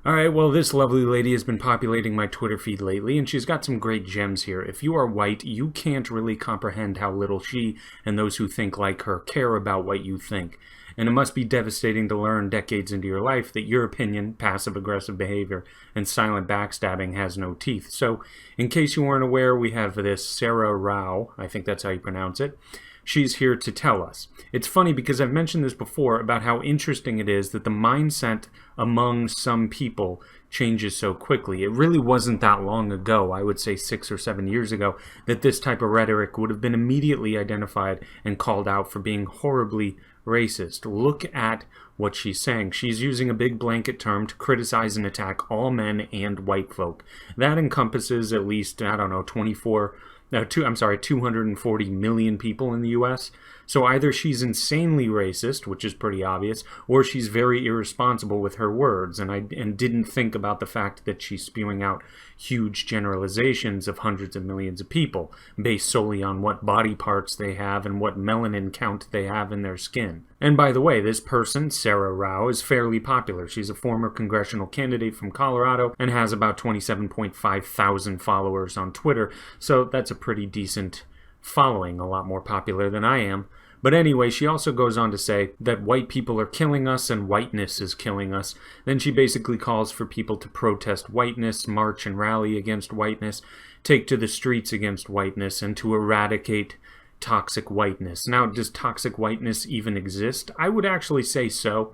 Alright, well, this lovely lady has been populating my Twitter feed lately, and she's got some great gems here. If you are white, you can't really comprehend how little she and those who think like her care about what you think. And it must be devastating to learn decades into your life that your opinion, passive-aggressive behavior, and silent backstabbing has no teeth. So, in case you weren't aware, we have this Sarah Rao, I think that's how you pronounce it. She's here to tell us. It's funny because I've mentioned this before about how interesting it is that the mindset among some people changes so quickly. It really wasn't that long ago, I would say 6 or 7 years ago, that this type of rhetoric would have been immediately identified and called out for being horribly racist. Look at what she's saying. She's using a big blanket term to criticize and attack all men and white folk. That encompasses at least, 240 million people in the US. So either she's insanely racist, which is pretty obvious, or she's very irresponsible with her words and didn't think about the fact that she's spewing out huge generalizations of hundreds of millions of people based solely on what body parts they have and what melanin count they have in their skin. And by the way, this person, Sarah Rao, is fairly popular. She's a former congressional candidate from Colorado and has about 27.5 thousand followers on Twitter, so that's a pretty decent following, a lot more popular than I am. But anyway, she also goes on to say that white people are killing us and whiteness is killing us. Then she basically calls for people to protest whiteness, march and rally against whiteness, take to the streets against whiteness, and to eradicate toxic whiteness. Now, does toxic whiteness even exist? I would actually say so.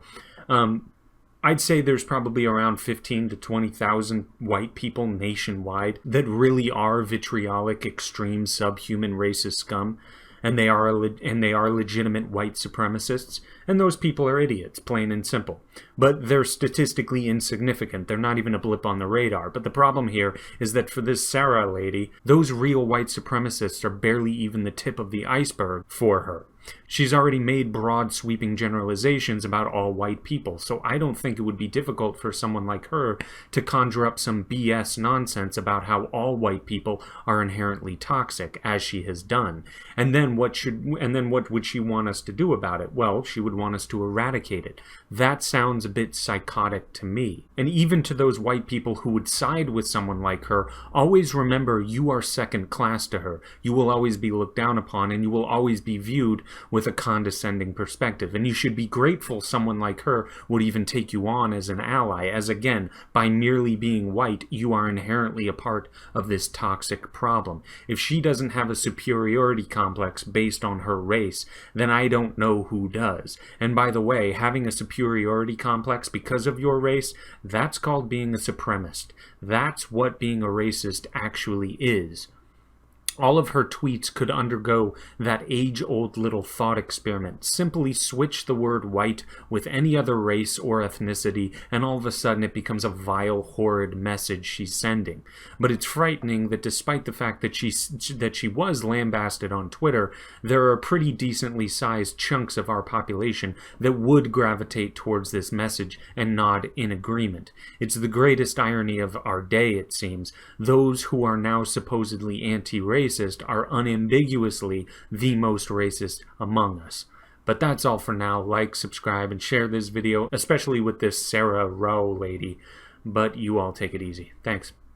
I'd say there's probably around 15 to 20,000 white people nationwide that really are vitriolic, extreme, subhuman racist scum, and they are legitimate white supremacists, and those people are idiots, plain and simple. But they're statistically insignificant. They're not even a blip on the radar. But the problem here is that for this Sarah lady, those real white supremacists are barely even the tip of the iceberg for her. She's already made broad sweeping generalizations about all white people, so I don't think it would be difficult for someone like her to conjure up some BS nonsense about how all white people are inherently toxic, as she has done. And then what would she want us to do about it? Well, she would want us to eradicate it. That sounds a bit psychotic to me. And even to those white people who would side with someone like her, always remember you are second class to her. You will always be looked down upon, and you will always be viewed with a condescending perspective, and you should be grateful someone like her would even take you on as an ally, as again, by merely being white, you are inherently a part of this toxic problem. If she doesn't have a superiority complex based on her race, then I don't know who does. And by the way, having a superiority complex because of your race, that's called being a supremacist. That's what being a racist actually is. All of her tweets could undergo that age-old little thought experiment. Simply switch the word white with any other race or ethnicity, and all of a sudden it becomes a vile, horrid message she's sending. But it's frightening that despite the fact that she was lambasted on Twitter, there are pretty decently sized chunks of our population that would gravitate towards this message and nod in agreement. It's the greatest irony of our day, it seems. Those who are now supposedly anti-racist are unambiguously the most racist among us. But that's all for now. Like, subscribe, and share this video, especially with this Sarah Rao lady. But you all take it easy. Thanks.